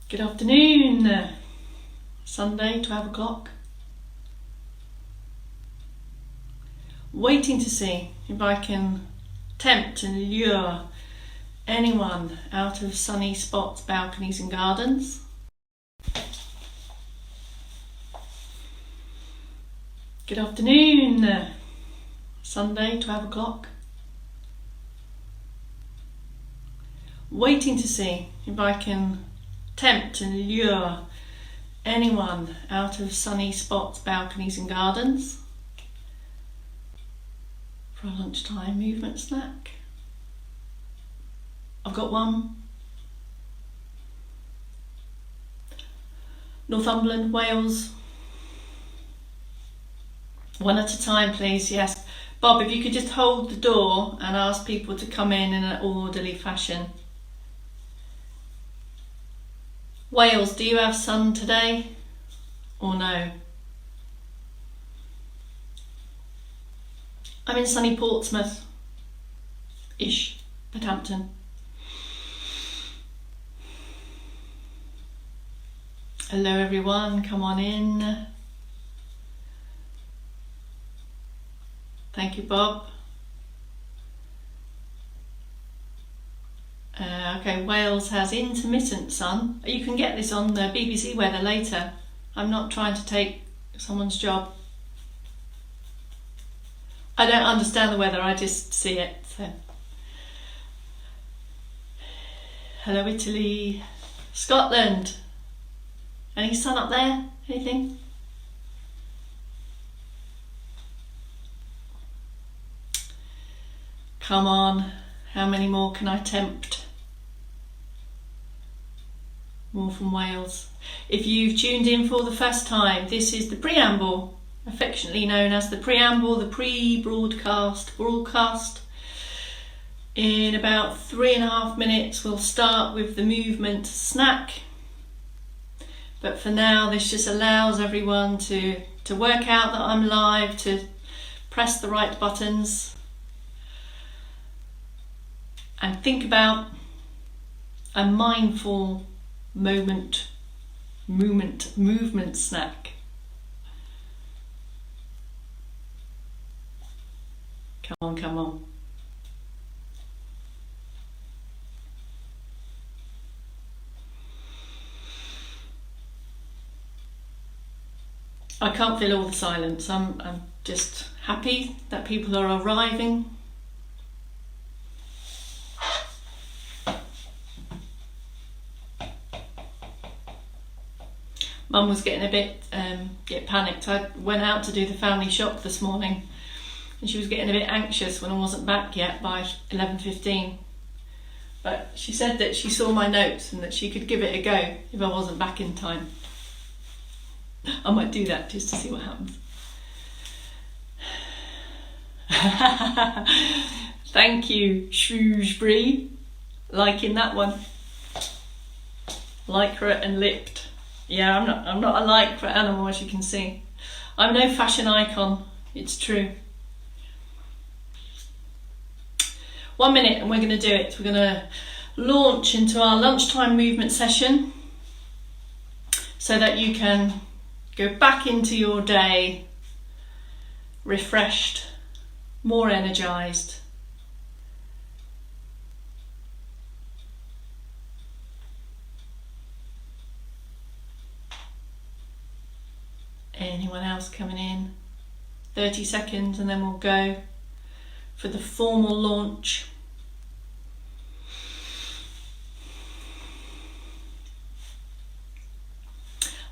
Good afternoon, Sunday, 12 o'clock. Waiting to see if I can tempt and lure anyone out of sunny spots, balconies and gardens. Good afternoon, Sunday, 12 o'clock. Waiting to see if I can tempt and lure anyone out of sunny spots, balconies and gardens for a lunchtime movement snack. I've got one. Northumberland, Wales. One at a time, please. Yes. Bob, if you could just hold the door and ask people to come in an orderly fashion. Wales, do you have sun today or no? I'm in sunny Portsmouth-ish, Northampton. Hello everyone, come on in. Thank you, Bob. Okay, Wales has intermittent sun. You can get this on the BBC weather later. I'm not trying to take someone's job. I don't understand the weather, I just see it. So. Hello Italy. Scotland. Any sun up there? Anything? Come on, how many more can I tempt? More from Wales. If you've tuned in for the first time, this is the preamble, affectionately known as the preamble, the pre-broadcast broadcast. In about 3.5 minutes, we'll start with the movement snack. But for now, this just allows everyone to work out that I'm live, to press the right buttons and think about a mindful movement snack. Come on. I can't feel all the silence. I'm just happy that people are arriving. Mum was getting a bit panicked. I went out to do the family shop this morning and she was getting a bit anxious when I wasn't back yet by 11:15. But she said that she saw my notes and that she could give it a go if I wasn't back in time. I might do that just to see what happens. Thank you, Shrewsbury. Liking that one. Lycra and lipped. Yeah, I'm not a lycra animal, as you can see. I'm no fashion icon, it's true. 1 minute and we're going to do it. We're going to launch into our lunchtime movement session so that you can go back into your day refreshed, more energized. Anyone else coming in? 30 seconds and then we'll go for the formal launch.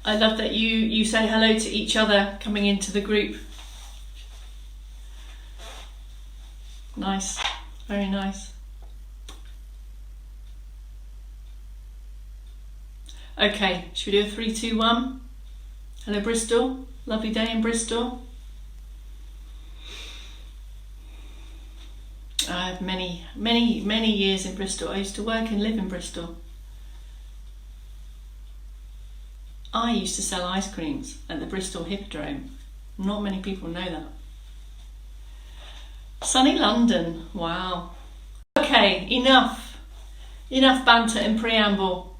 I love that you say hello to each other coming into the group. Nice, very nice. Okay, should we do a 3, 2, 1? Hello Bristol, lovely day in Bristol. I have many years in Bristol. I used to work and live in Bristol. I used to sell ice creams at the Bristol Hippodrome. Not many people know that. Sunny London, wow. Okay, enough banter and preamble.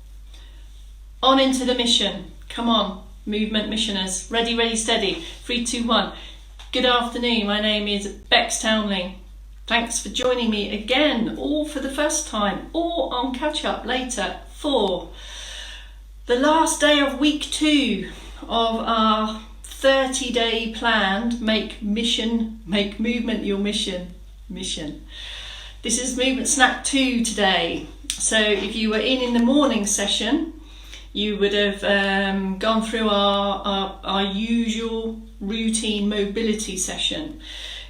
On into the mission. Come on, movement missioners. Ready, ready, steady. 3, 2, 1. Good afternoon. My name is Bex Townley. Thanks for joining me again, all for the first time, or on catch up later for the last day of week 2 of our 30-day planned Make Movement Your Mission. This is Movement Snack 2 today. So if you were in the morning session, you would have gone through our usual routine mobility session.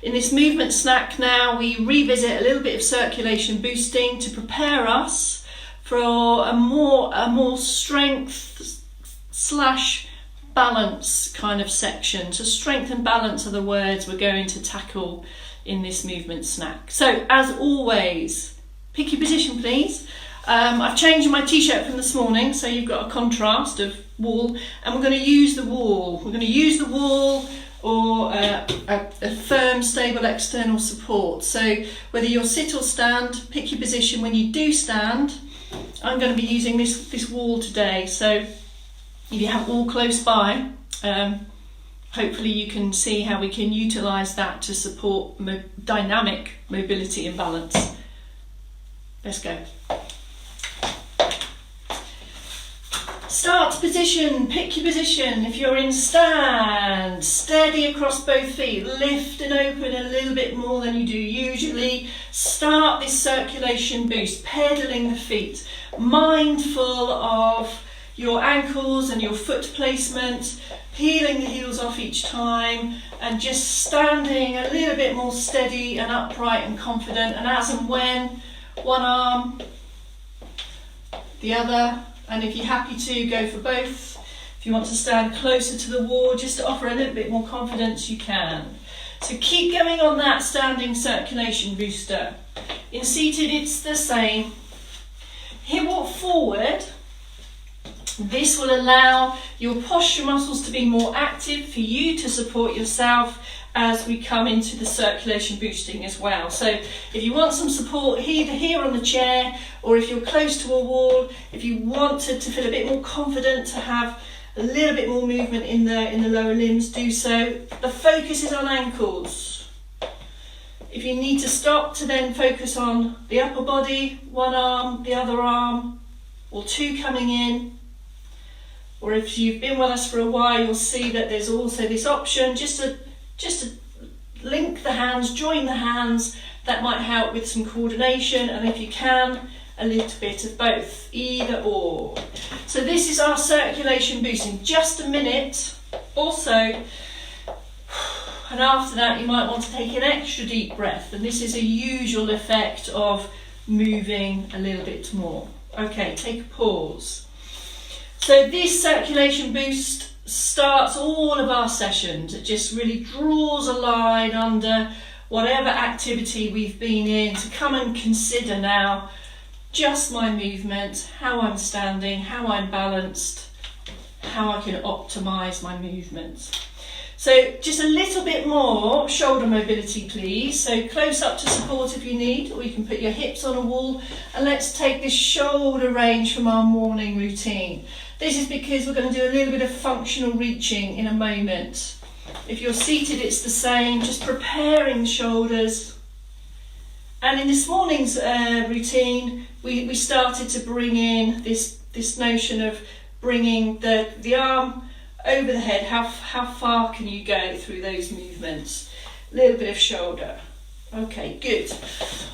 In this movement snack now, we revisit a little bit of circulation boosting to prepare us for a more strength / balance kind of section. So strength and balance are the words we're going to tackle in this movement snack. So as always, pick your position please. I've changed my t-shirt from this morning, so you've got a contrast of wall, and we're going to use the wall. We're going to use the wall or a firm, stable external support. So whether you'll sit or stand, pick your position. When you do stand, I'm going to be using this wall today. So if you have wall close by, hopefully you can see how we can utilise that to support dynamic mobility and balance. Let's go. Start position, pick your position. If you're in stand, steady across both feet, lift and open a little bit more than you do usually. Start this circulation boost, pedaling the feet, mindful of your ankles and your foot placement, peeling the heels off each time, and just standing a little bit more steady and upright and confident. And as and when, one arm, the other. And if you're happy to, go for both. If you want to stand closer to the wall, just to offer a little bit more confidence, you can. So keep going on that standing circulation booster. In seated, it's the same. Hip walk forward. This will allow your posture muscles to be more active for you to support yourself as we come into the circulation boosting as well. So if you want some support either here on the chair, or if you're close to a wall, if you want to feel a bit more confident, to have a little bit more movement in the lower limbs, do so. The focus is on ankles. If you need to stop to then focus on the upper body, one arm, the other arm, or two coming in, or if you've been with us for a while, you'll see that there's also this option just to link the hands, join the hands. That might help with some coordination, and if you can, a little bit of both, either or. So this is our circulation boost. In just a minute or so, and after that you might want to take an extra deep breath, and this is a usual effect of moving a little bit more. Okay, take a pause. So this circulation boost starts all of our sessions. It just really draws a line under whatever activity we've been in to come and consider now just my movement, how I'm standing, how I'm balanced, how I can optimise my movements. So just a little bit more shoulder mobility please. So close up to support if you need, or you can put your hips on a wall, and let's take this shoulder range from our morning routine. This is because we're going to do a little bit of functional reaching in a moment. If you're seated, it's the same, just preparing the shoulders. And in this morning's routine, we started to bring in this notion of bringing the arm over the head. How far can you go through those movements? A little bit of shoulder. Okay, good.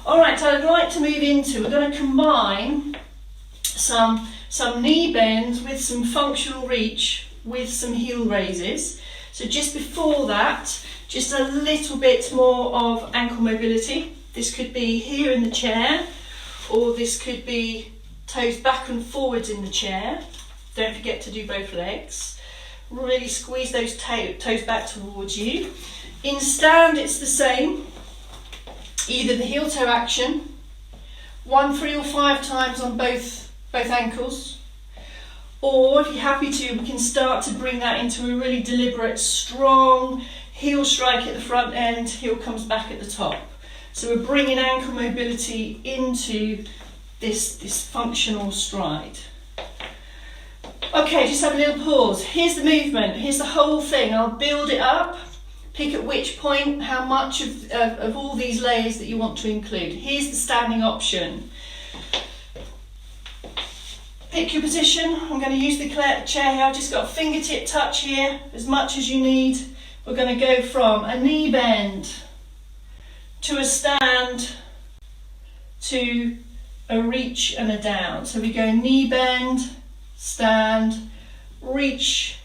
All right, I'd like to move into, we're going to combine some knee bends with some functional reach with some heel raises. So just before that, just a little bit more of ankle mobility. This could be here in the chair, or this could be toes back and forwards in the chair. Don't forget to do both legs. Really squeeze those toes back towards you. In stand, it's the same. Either the heel toe action, 1, 3 or 5 times on both ankles, or if you're happy to, we can start to bring that into a really deliberate, strong heel strike at the front end, heel comes back at the top. So we're bringing ankle mobility into this functional stride. Okay, just have a little pause. Here's the movement, here's the whole thing. I'll build it up, pick at which point, how much of all these layers that you want to include. Here's the standing option. Pick your position. I'm going to use the chair here. I've just got a fingertip touch here, as much as you need. We're going to go from a knee bend to a stand to a reach and a down. So we go knee bend, stand, reach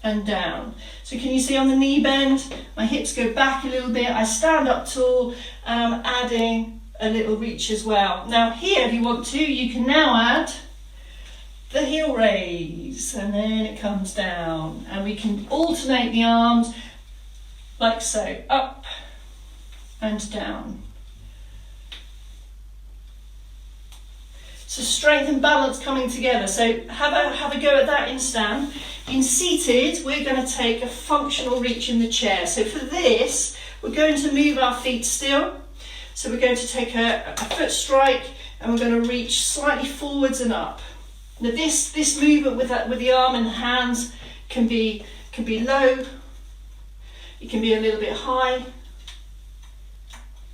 and down. So can you see on the knee bend, my hips go back a little bit, I stand up tall, and I'm adding a little reach as well. Now here, if you want to, you can now add the heel raise, and then it comes down, and we can alternate the arms like so, up and down. So strength and balance coming together. So have a go at that in stand. In seated, we're going to take a functional reach in the chair. So for this, we're going to move our feet still. So we're going to take a foot strike, and we're going to reach slightly forwards and up. Now this movement with the arm and the hands can be low. It can be a little bit high.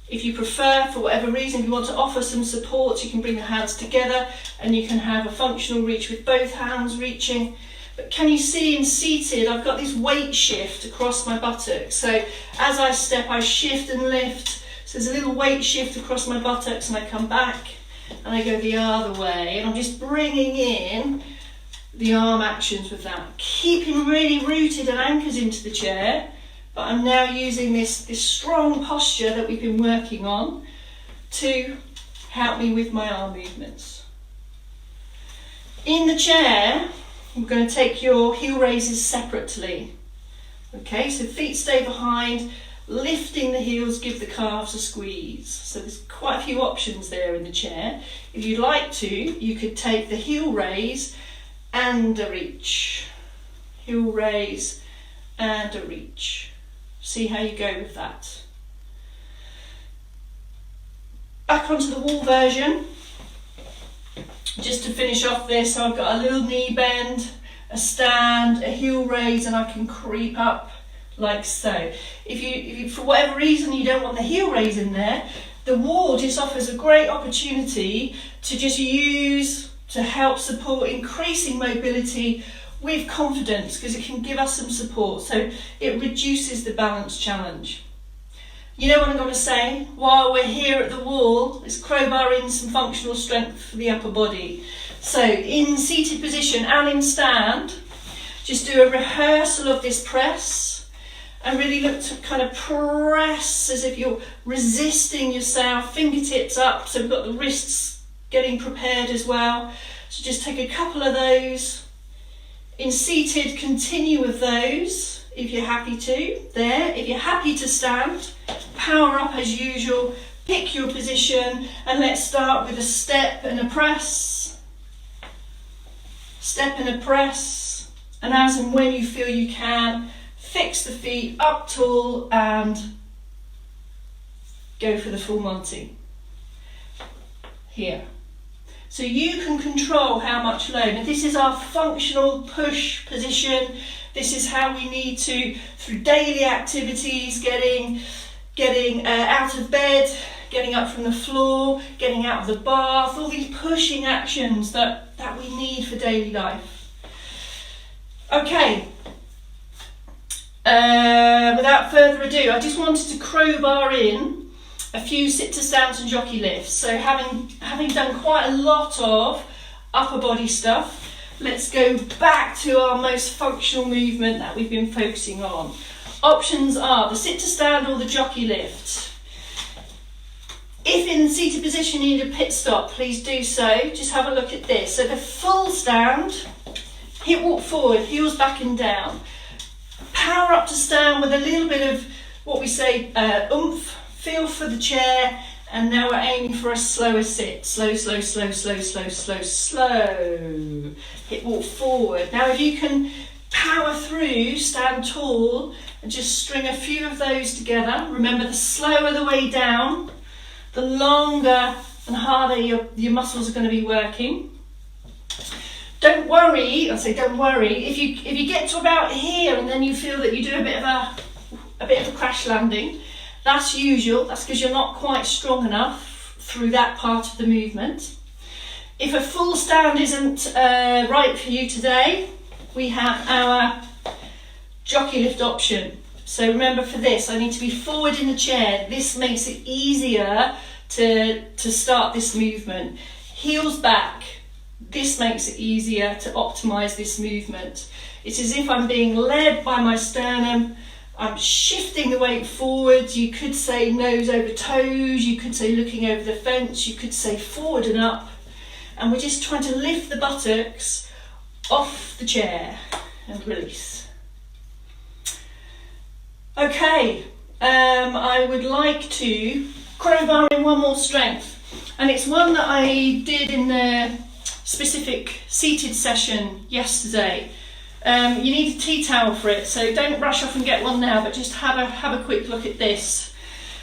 If you prefer, for whatever reason, if you want to offer some support, you can bring the hands together and you can have a functional reach with both hands reaching. But can you see in seated, I've got this weight shift across my buttocks. So as I step, I shift and lift. So there's a little weight shift across my buttocks, and I come back and I go the other way. And I'm just bringing in the arm actions with that. Keeping really rooted and anchors into the chair. But I'm now using this strong posture that we've been working on to help me with my arm movements. In the chair, I'm going to take your heel raises separately. Okay, so feet stay behind, lifting the heels, give the calves a squeeze. So there's quite a few options there in the chair. If you'd like to, you could take the heel raise and a reach. Heel raise and a reach. See how you go with that. Back onto the wall version. Just to finish off this, so I've got a little knee bend, a stand, a heel raise, and I can creep up like so. If you for whatever reason you don't want the heel raise in there, the wall just offers a great opportunity to just use to help support increasing mobility with confidence, because it can give us some support, so it reduces the balance challenge. You know what I'm going to say? While we're here at the wall, let's crowbar in some functional strength for the upper body. So in seated position and in stand, just do a rehearsal of this press and really look to kind of press as if you're resisting yourself, fingertips up, so we've got the wrists getting prepared as well. So just take a couple of those. In seated, continue with those if you're happy to. There, if you're happy to stand, power up as usual, pick your position, and let's start with a step and a press. Step and a press, and as and when you feel you can, fix the feet up tall and go for the full Monty. Here. So you can control how much load. Now this is our functional push position. This is how we need to, through daily activities, getting out of bed, getting up from the floor, getting out of the bath, all these pushing actions that we need for daily life. Okay, without further ado, I just wanted to crowbar in a few sit to stands and jockey lifts. So having done quite a lot of upper body stuff, let's go back to our most functional movement that we've been focusing on. Options are the sit to stand or the jockey lift. If in seated position you need a pit stop, please do so. Just have a look at this. So the full stand, hip walk forward, heels back and down. Power up to stand with a little bit of what we say oomph. Feel for the chair, and now we're aiming for a slower sit. Slow, slow, slow, slow, slow, slow, slow. Hip walk forward. Now if you can power through, stand tall, and just string a few of those together. Remember, the slower the way down, the longer and harder your muscles are going to be working. Don't worry, I say don't worry, if you get to about here and then you feel that you do a bit of a crash landing, that's usual. That's because you're not quite strong enough through that part of the movement. If a full stand isn't right for you today, we have our jockey lift option. So remember, for this, I need to be forward in the chair. This makes it easier to start this movement. Heels back. This makes it easier to optimize this movement. It's as if I'm being led by my sternum. I'm shifting the weight forward. You could say nose over toes. You could say looking over the fence. You could say forward and up. And we're just trying to lift the buttocks off the chair and release. Okay, I would like to crowbar in one more strength. And it's one that I did in the specific seated session yesterday. You need a tea towel for it, so don't rush off and get one now, but just have a quick look at this.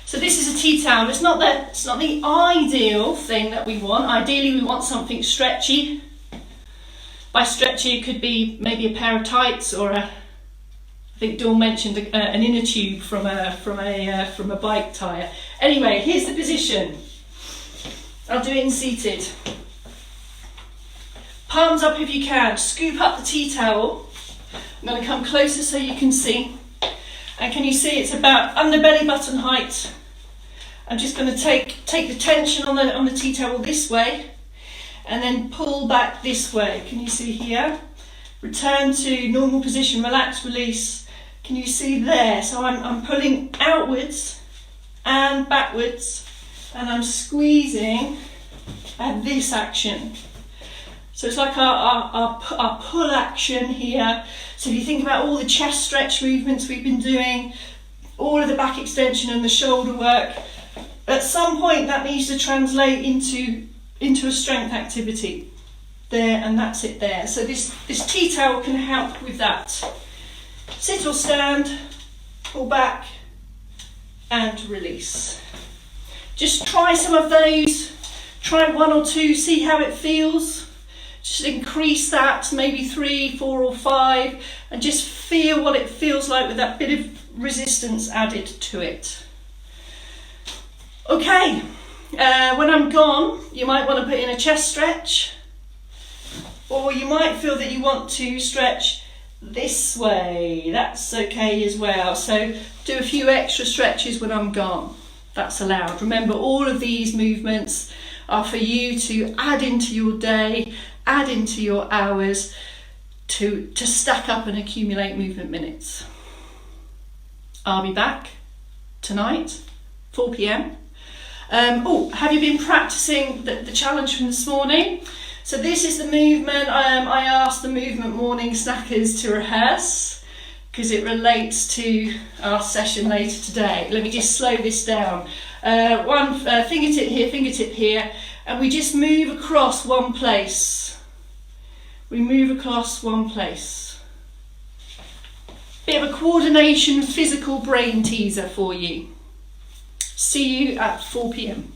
So this is a tea towel. It's not the ideal thing that we want. Ideally we want something stretchy. By stretchy it could be maybe a pair of tights, or I think Dawn mentioned an inner tube from a bike tyre. Anyway, here's the position. I'll do it in seated. Palms up if you can. Scoop up the tea towel. I'm going to come closer so you can see. And can you see it's about under belly button height? I'm just going to take the tension on the tea towel this way, and then pull back this way. Can you see here? Return to normal position. Relax, release. Can you see there? So I'm pulling outwards and backwards, and I'm squeezing at this action. So it's like our pull action here. So if you think about all the chest stretch movements we've been doing, all of the back extension and the shoulder work, at some point that needs to translate into a strength activity. There, and that's it there. So this tea towel can help with that. Sit or stand, pull back and release. Just try some of those. Try one or two, see how it feels. Just increase that, maybe 3, 4 or 5, and just feel what it feels like with that bit of resistance added to it. Okay, when I'm gone, you might want to put in a chest stretch, or you might feel that you want to stretch this way. That's okay as well. So do a few extra stretches when I'm gone. That's allowed. Remember, all of these movements are for you to add into your day, add into your hours, to stack up and accumulate movement minutes. I'll be back tonight, 4 p.m. Have you been practicing the challenge from this morning? So this is the movement. I asked the movement morning snackers to rehearse because it relates to our session later today. Let me just slow this down. One fingertip here, and we just move across one place. We move across one place. Bit of a coordination, physical brain teaser for you. See you at 4 p.m.